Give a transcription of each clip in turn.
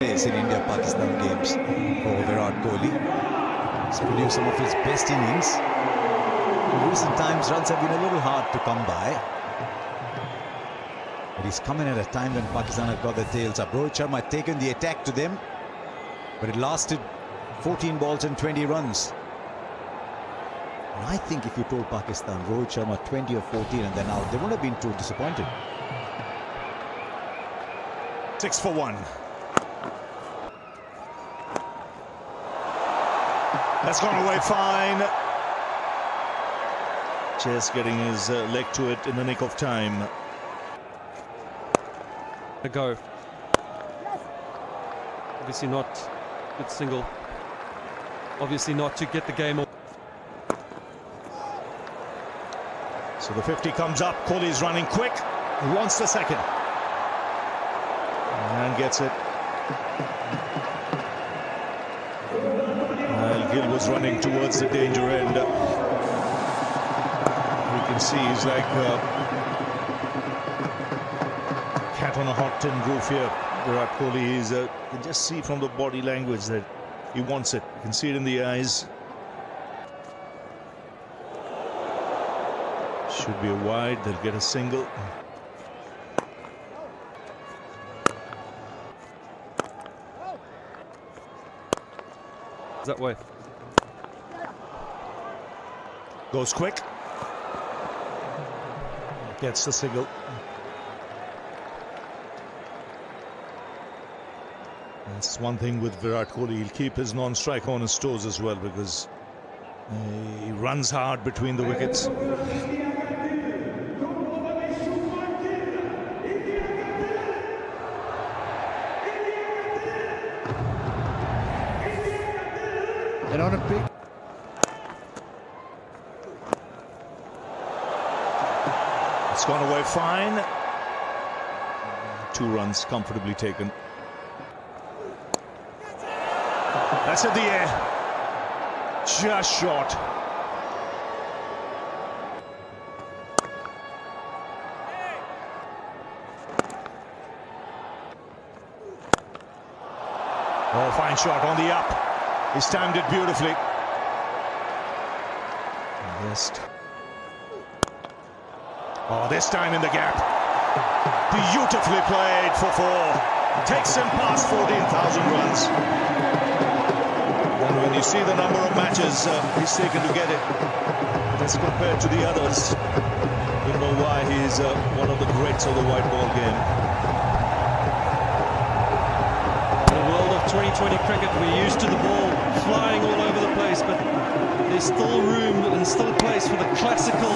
In India-Pakistan games for Virat Kohli. He's produced some of his best innings. In recent times, runs have been a little hard to come by. But he's come in at a time when Pakistan have got their tails up. Rohit Sharma had taken the attack to them, but it lasted 14 balls and 20 runs. And I think if you told Pakistan, Rohit Sharma 20 or 14 and then out, they wouldn't have been too disappointed. 6 for 1. That's gone away fine. Just getting his leg to it in the nick of time. A go. Obviously not good single. Obviously not to get the game off. So the 50 comes up. Kohli's running quick. He wants the second. And gets it. Gill was running towards the danger end. You can see he's like a cat on a hot tin roof here. Virat Kohli is, you can just see from the body language that he wants it. You can see it in the eyes. Should be a wide, they'll get a single. That way. Goes quick. Gets the single. That's one thing with Virat Kohli. He'll keep his non-strike on his toes as well because he runs hard between the wickets. And on a big... It's gone away fine. 2 runs comfortably taken. That's in the air. Just short. Oh, fine shot on the up. He's timed it beautifully. Just. Oh, this time in the gap. Beautifully played for 4. Takes him past 14,000 runs. And when you see the number of matches he's taken to get it, as compared to the others, you know why he's one of the greats of the white ball game. 2020 cricket, we're used to the ball flying all over the place, but there's still room and still place for the classical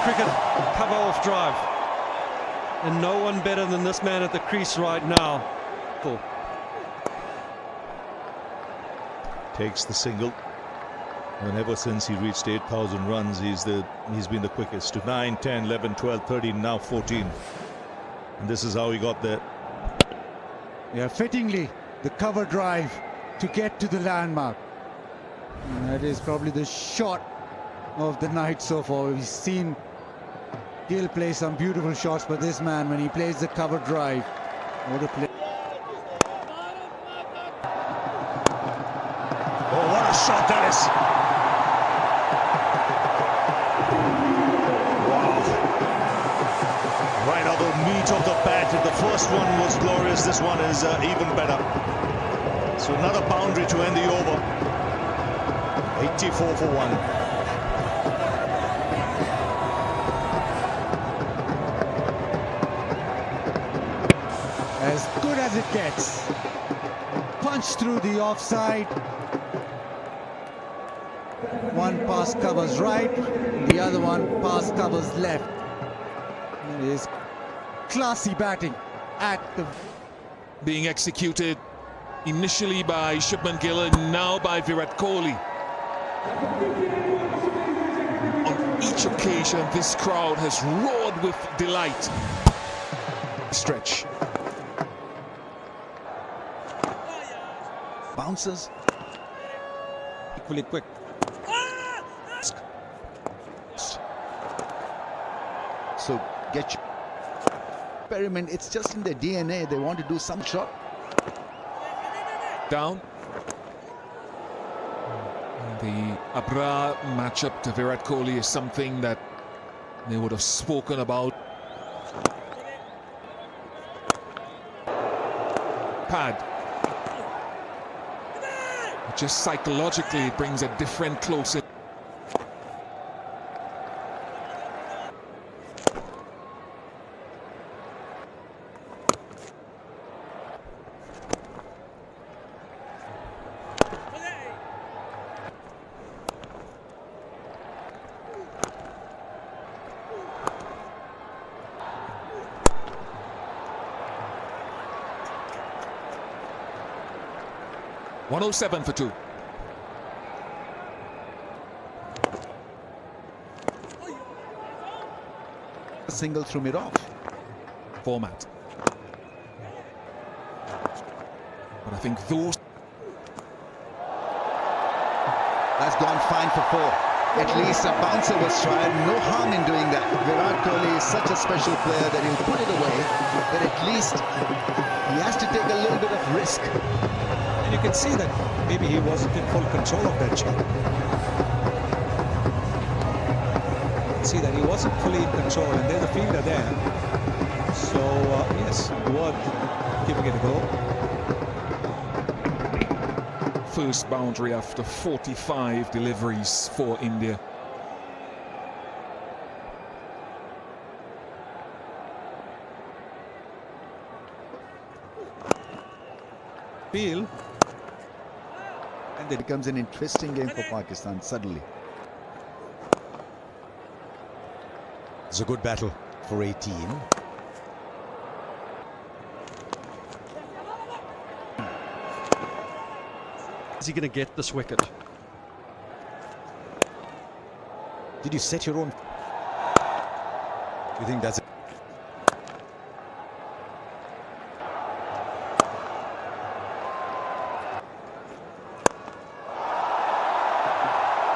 cricket cover-off drive. And no one better than this man at the crease right now. Cool. Takes the single. And ever since he reached 8,000 runs, he's been the quickest to 9, 10, 11, 12, 13, now 14. And this is how he got there. Yeah, fittingly, the cover drive to get to the landmark. And that is probably the shot of the night so far. We've seen Gill play some beautiful shots, but this man, when he plays the cover drive, what a play. Oh, what a shot that is. Wow. Right on the meat of the bat. The first one was glorious. This one is even better. So another boundary to end the over. 84 for 1. As good as it gets. Punch through the offside. One pass covers right, the other one pass covers left. It is classy batting at the... Being executed initially by Shubman Gill and now by Virat Kohli. On each occasion, this crowd has roared with delight. Stretch. Bounces. Equally quick. So get your experiment. It's just in their DNA. They want to do some shot. Down. The Abrar matchup to Virat Kohli is something that they would have spoken about. Pad. Just psychologically, it brings a different closer. .107 for 2. A single threw it off. Format. But I think those... That's gone fine for 4. At least a bouncer was tried. No harm in doing that. Virat Kohli is such a special player that he'll put it away. But at least he has to take a little bit of risk. And you can see that maybe he wasn't in full control of that shot. You can see that he wasn't fully in control, and there's a fielder there. So, yes, worth giving it a go. First boundary after 45 deliveries for India. Feel. And it becomes an interesting game for Pakistan suddenly. It's a good battle for 18. Is he going to get this wicket? Did you set your own? You think that's it?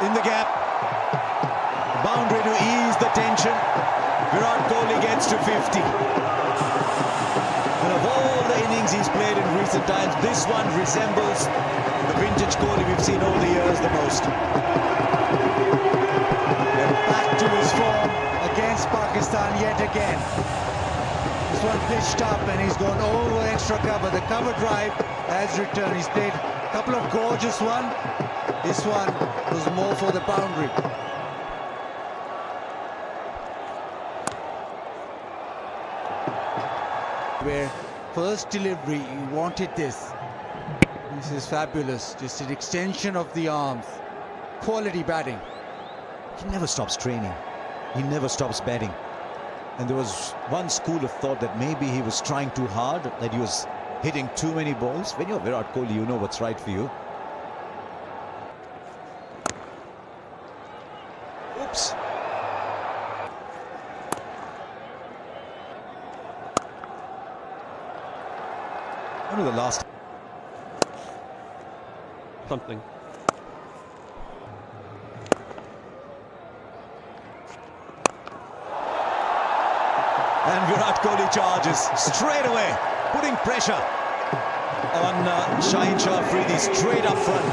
In the gap. Boundary to ease the tension. Virat Kohli gets to 50. And of all the innings he's played in recent times, this one resembles the vintage Kohli we've seen over the years the most. And back to his form against Pakistan yet again. This one pitched up and he's gone over extra cover. The cover drive has returned. He's played a couple of gorgeous ones. This one was more for the boundary. Where first delivery, he wanted this. This is fabulous. Just an extension of the arms. Quality batting. He never stops training. He never stops batting. And there was one school of thought that maybe he was trying too hard, that he was hitting too many balls. When you're Virat Kohli, you know what's right for you. Oops. Only the last. Something. And Virat Kohli charges straight away, putting pressure on Shaheen Shah Afridi straight up front.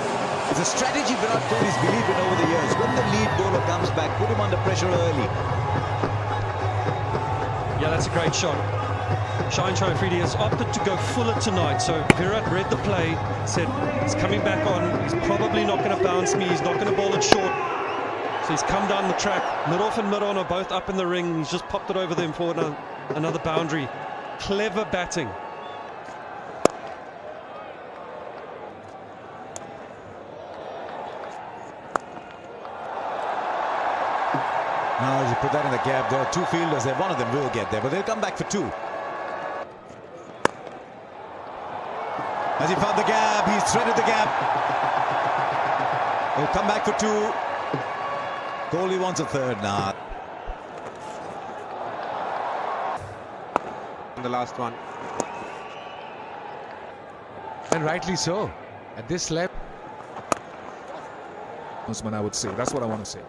It's a strategy Virat Kohli's believed in over the years. When the lead bowler comes back, put him under pressure early. Yeah, that's a great shot. Shaheen Shah Afridi has opted to go fuller tonight, so Virat read the play, said he's coming back on, he's probably not going to bounce me, he's not going to bowl it short. So he's come down the track, mid-off and mid-on are both up in the ring, he's just popped it over them for another boundary. Clever batting. Now as you put that in the gap, there are two fielders there, one of them will get there, but they'll come back for 2. As he found the gap, he's threaded the gap. He'll come back for 2. Kohli wants a 3rd now. The last one. And rightly so. At this level. That's what I would say. That's what I want to say.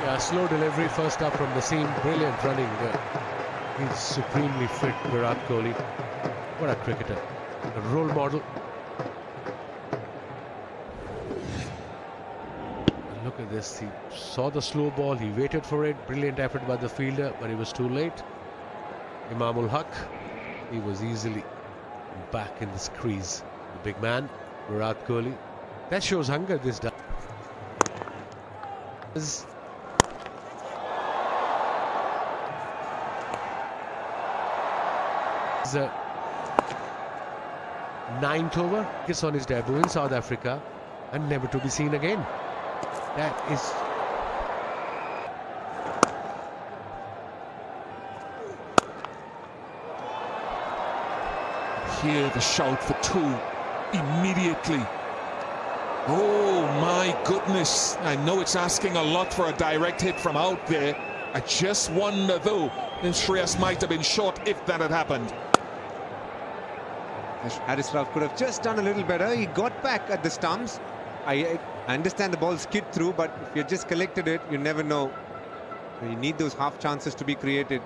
Yeah, slow delivery first up from the seam. Brilliant running. He's supremely fit, Virat Kohli. What a cricketer. A role model. And look at this. He saw the slow ball. He waited for it. Brilliant effort by the fielder, but he was too late. Imamul Haq. He was easily back in the crease. The big man, Virat Kohli. That shows hunger, this does. Ninth over, gets on his debut in South Africa and never to be seen again. That is Here the shout for two immediately. Oh my goodness, I know it's asking a lot for a direct hit from out there. I just wonder though if Shreyas might have been short if that had happened. Haris Rauf could have just done a little better. He got back at the stumps. I understand the ball skid through, but if you just collected it, you never know. You need those half chances to be created.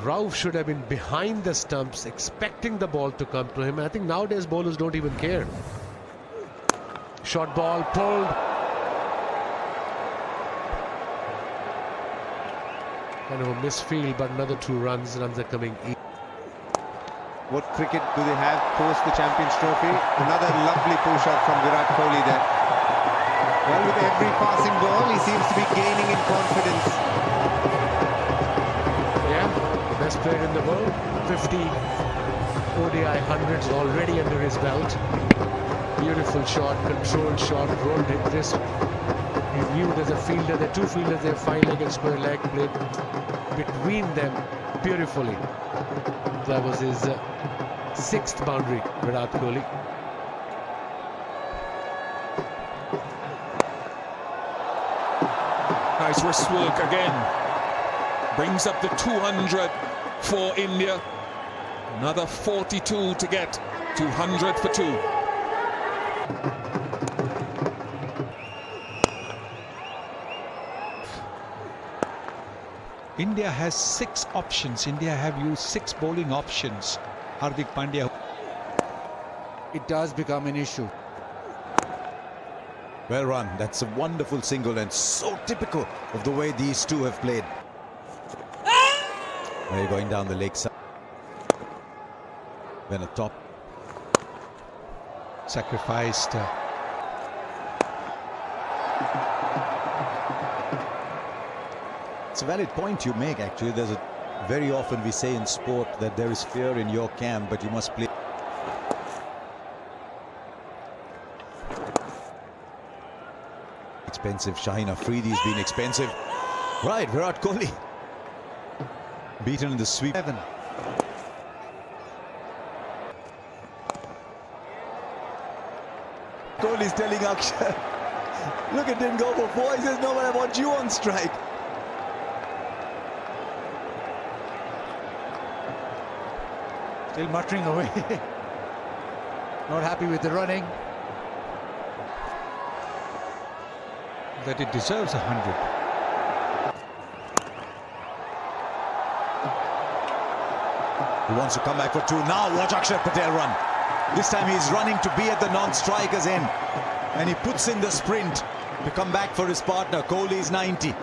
Rauf should have been behind the stumps, expecting the ball to come to him. I think nowadays bowlers don't even care. Short ball pulled. Kind of a misfield, but another 2 runs. Runs are coming in. What cricket do they have post the Champions Trophy? Another lovely push-up from Virat Kohli there. Well, with every passing ball, he seems to be gaining in confidence. Yeah, the best player in the world. 50 ODI hundreds already under his belt. Beautiful shot, controlled shot, rolled it wrist. He knew there's a fielder, there are 2 fielders, they're 5-legged square leg, played between them beautifully. That was his 6th boundary, Virat Kohli. Nice wrist work again. Brings up the 200 for India. Another 42 to get. 200 for 2. India has 6 options. India have used 6 bowling options. Hardik Pandya. It does become an issue. Well run. That's a wonderful single and so typical of the way these two have played. They're going down the leg side. Then a top. Sacrificed. It's a valid point you make, actually. Very often we say in sport that there is fear in your camp, but you must play. Expensive. Shaheen Afridi's been expensive. Right, Virat Kohli. Beaten in the sweep. 7. Kohli's telling Akshay, look at him go for 4. He says, no, but I want you on strike. Still muttering away. Not happy with the running. That it deserves 100. He wants to come back for 2. Now watch Akshay Patel run. This time he's running to be at the non-striker's end. And he puts in the sprint to come back for his partner. Kohli's 90.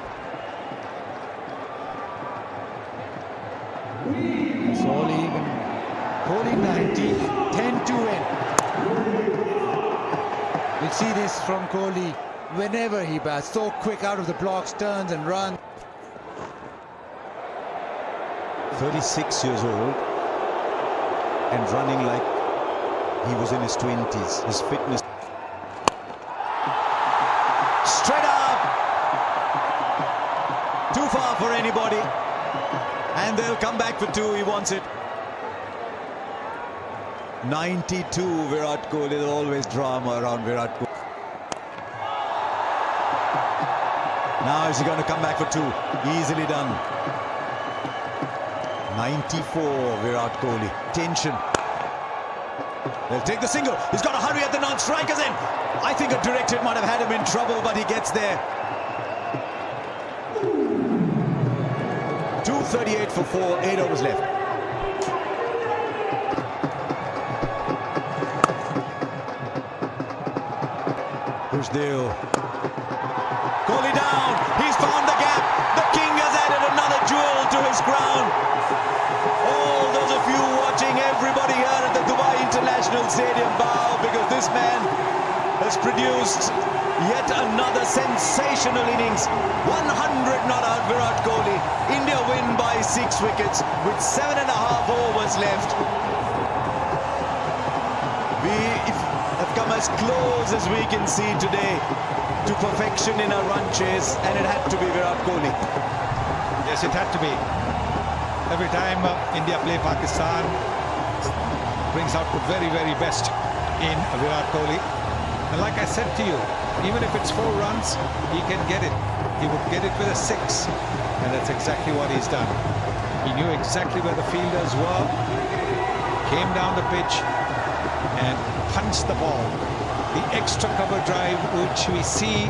It's all even. Kohli 90, 10 to win. You'll see this from Kohli whenever he bats. So quick out of the blocks, turns and runs. 36 years old and running like he was in his 20s. His fitness. Straight up! Too far for anybody. And they'll come back for 2. He wants it. 92 Virat Kohli. There's always drama around Virat Kohli. Now is he going to come back for 2? Easily done. 94 Virat Kohli. Tension. They'll take the single. He's got to hurry at the non-strikers end. I think a direct hit might have had him in trouble, but he gets there. 2:38 for 4, 8 overs left. Pushdeo. Kohli down. He's found the gap. The king has added another jewel to his crown. All those of you watching, everybody here at the Dubai International Stadium, bow, because this man has produced yet another sensational innings. 100 not out, Virat Kohli. India win by 6 wickets with 7.5 overs left. We have come as close as we can see today to perfection in a run chase, and it had to be Virat Kohli. Yes, it had to be. Every time India play Pakistan, brings out the very, very best in Virat Kohli. And like I said to you, even if it's 4 runs, he can get it. He would get it with a 6. And that's exactly what he's done. He knew exactly where the fielders were, came down the pitch and punched the ball. The extra cover drive, which we see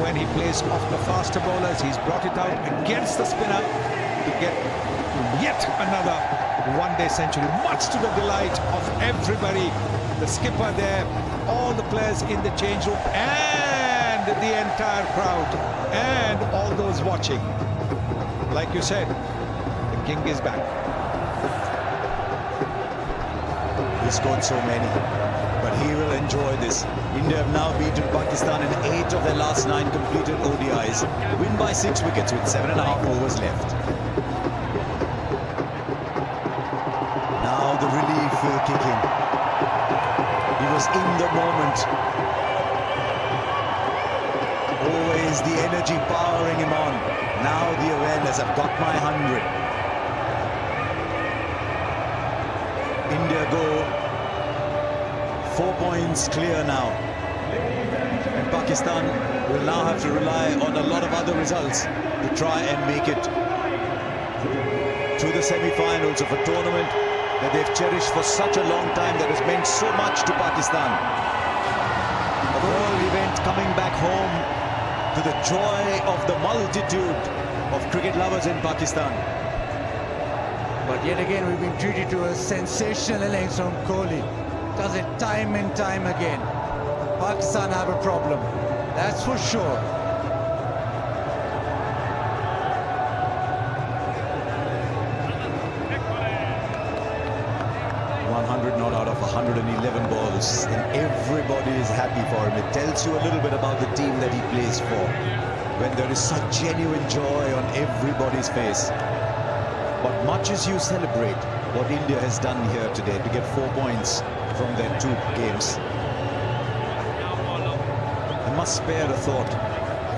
when he plays off the faster bowlers, he's brought it out against the spinner to get yet another one-day century, much to the delight of everybody. The skipper there, all the players in the change room, and the entire crowd, and all those watching. Like you said, the king is back. He scored so many, but he will enjoy this. India have now beaten Pakistan in 8 of their last 9 completed ODIs. Win by 6 wickets with 7.5 overs left. Now the relief will kick in. He was in the moment. Always the energy powering him on. Now the awareness, I've got my 100. India go 4 points clear now. And Pakistan will now have to rely on a lot of other results to try and make it to the semi-finals of a tournament that they've cherished for such a long time, that has meant so much to Pakistan. A world event coming back home to the joy of the multitude of cricket lovers in Pakistan. But yet again, we've been treated to a sensational innings from Kohli. Does it time and time again. Pakistan have a problem, that's for sure. 100 not out of 111 balls, and everybody is happy for him. It tells you a little bit about the team that he plays for, when there is such genuine joy on everybody's face. But much as you celebrate what India has done here today to get 4 points from their 2 games, I must spare a thought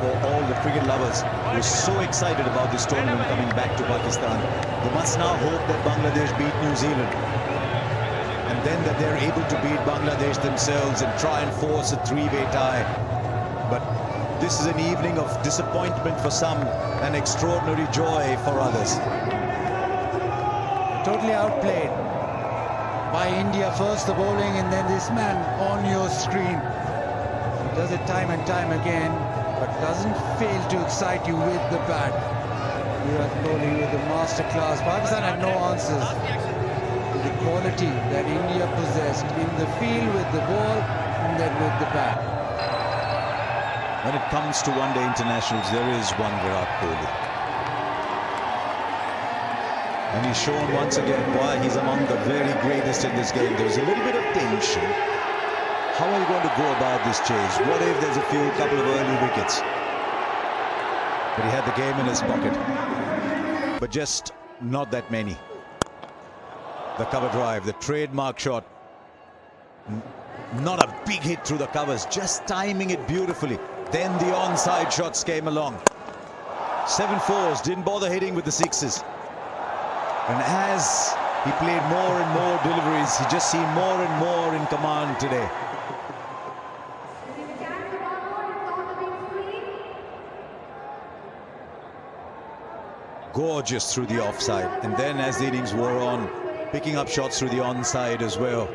for all the cricket lovers who are so excited about this tournament coming back to Pakistan. They must now hope that Bangladesh beat New Zealand, and then that they're able to beat Bangladesh themselves and try and force a 3-way tie. But this is an evening of disappointment for some and extraordinary joy for others. Totally outplayed by India. First the bowling, and then this man on your screen. He does it time and time again, but doesn't fail to excite you with the bat. Virat Kohli with the masterclass. Pakistan had no answers to the quality that India possessed in the field with the ball and then with the bat. When it comes to one-day internationals, there is one Virat Kohli. And he's shown once again why he's among the very greatest in this game. There's a little bit of tension. How are you going to go about this chase? What if there's a couple of early wickets? But he had the game in his pocket. But just not that many. The cover drive, the trademark shot. Not a big hit through the covers, just timing it beautifully. Then the onside shots came along. 7 4s, didn't bother hitting with the 6s. And as he played more and more deliveries, he just seemed more and more in command today. Gorgeous through the offside. And then as the innings wore on, picking up shots through the onside as well.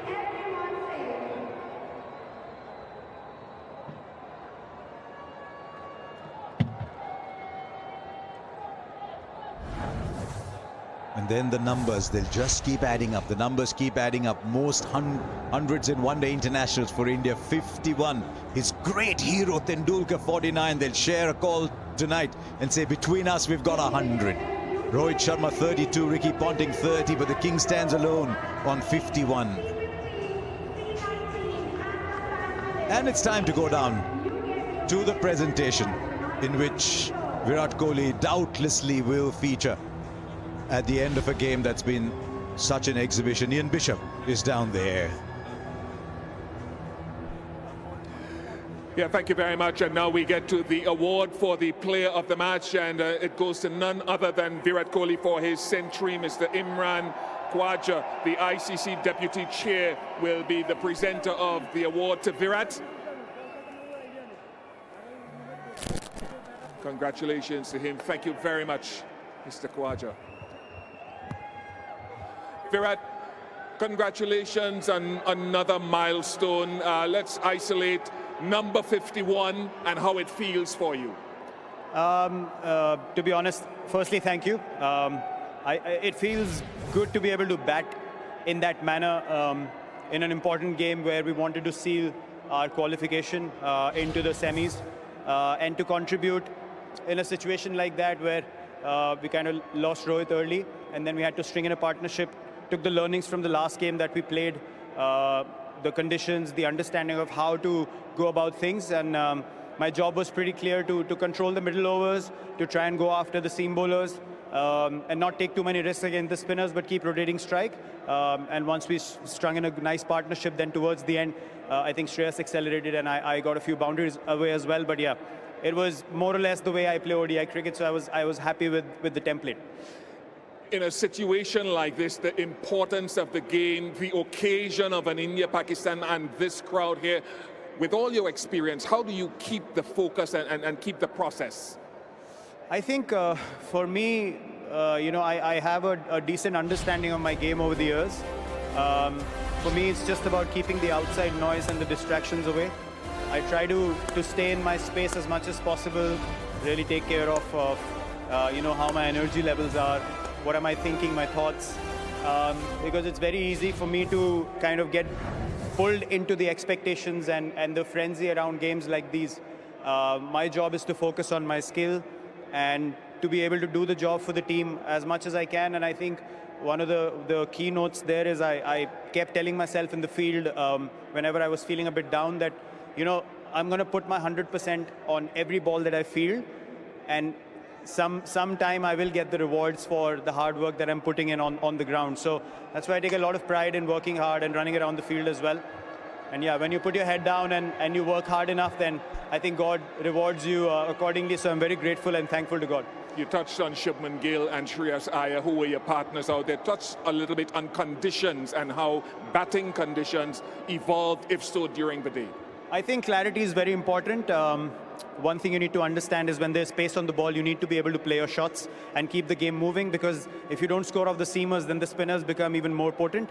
And then the numbers, they'll just keep adding up. The numbers keep adding up. Most hundreds in one-day internationals for India, 51. His great hero, Tendulkar, 49. They'll share a call tonight and say, between us, we've got 100. Rohit Sharma, 32. Ricky Ponting, 30. But the king stands alone on 51. And it's time to go down to the presentation in which Virat Kohli doubtlessly will feature at the end of a game that's been such an exhibition. Ian Bishop is down there. Yeah, thank you very much. And now we get to the award for the player of the match, and it goes to none other than Virat Kohli for his century. Mr. Imran Khwaja, the ICC Deputy Chair, will be the presenter of the award to Virat. Congratulations to him. Thank you very much, Mr. Khwaja. Virat, congratulations on another milestone. Let's isolate number 51 and how it feels for you. To be honest, firstly, thank you. It feels good to be able to bat in that manner in an important game where we wanted to seal our qualification into the semis and to contribute in a situation like that where we kind of lost Rohit early and then we had to string in a partnership. Took the learnings from the last game that we played, the conditions, the understanding of how to go about things, and my job was pretty clear to control the middle overs, to try and go after the seam bowlers, and not take too many risks against the spinners, but keep rotating strike. And once we strung in a nice partnership, then towards the end, I think Shreyas accelerated, and I got a few boundaries away as well. But yeah, it was more or less the way I play ODI cricket, so I was happy with the template. In a situation like this, the importance of the game, the occasion of an India-Pakistan and this crowd here, with all your experience, how do you keep the focus and keep the process? I think for me, I have a decent understanding of my game over the years. For me, it's just about keeping the outside noise and the distractions away. I try to stay in my space as much as possible, really take care of how my energy levels are. What am I thinking, my thoughts? Because it's very easy for me to kind of get pulled into the expectations and the frenzy around games like these. My job is to focus on my skill and to be able to do the job for the team as much as I can. And I think one of the key notes there is I kept telling myself in the field whenever I was feeling a bit down that, I'm going to put my 100% on every ball that I field, and sometime I will get the rewards for the hard work that I'm putting in on the ground. So that's why I take a lot of pride in working hard and running around the field as well. And yeah, when you put your head down and you work hard enough, then I think God rewards you accordingly. So I'm very grateful and thankful to God. You touched on Shubman Gill and Shreyas Iyer, who were your partners out there. Touched a little bit on conditions and how batting conditions evolved, if so, during the day. I think clarity is very important. One thing you need to understand is when there's space on the ball, you need to be able to play your shots and keep the game moving, because if you don't score off the seamers, then the spinners become even more potent.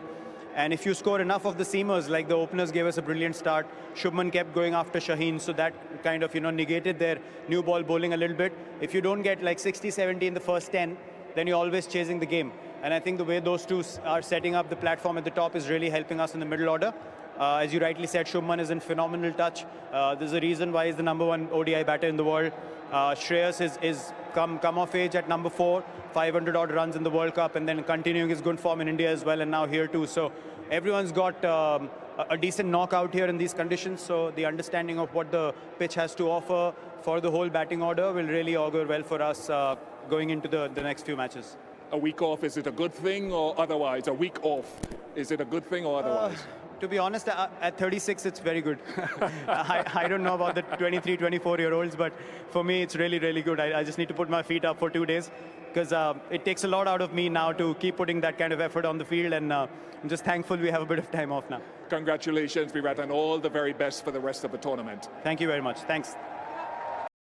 And if you score enough of the seamers, like the openers gave us a brilliant start, Shubman kept going after Shaheen, so that kind of, negated their new ball bowling a little bit. If you don't get like 60, 70 in the first 10, then you're always chasing the game. And I think the way those two are setting up the platform at the top is really helping us in the middle order. As you rightly said, Shubman is in phenomenal touch. There's a reason why he's the #1 ODI batter in the world. Shreyas is come of age at number 4, 500 odd runs in the World Cup, and then continuing his good form in India as well, and now here too. So everyone's got a decent knockout here in these conditions. So the understanding of what the pitch has to offer for the whole batting order will really augur well for us going into the next few matches. A week off, is it a good thing or otherwise? A week off, is it a good thing or otherwise? To be honest, at 36, it's very good. I don't know about the 23, 24-year-olds, but for me, it's really, really good. I just need to put my feet up for 2 days, because it takes a lot out of me now to keep putting that kind of effort on the field, and I'm just thankful we have a bit of time off now. Congratulations, Virat, and all the very best for the rest of the tournament. Thank you very much. Thanks.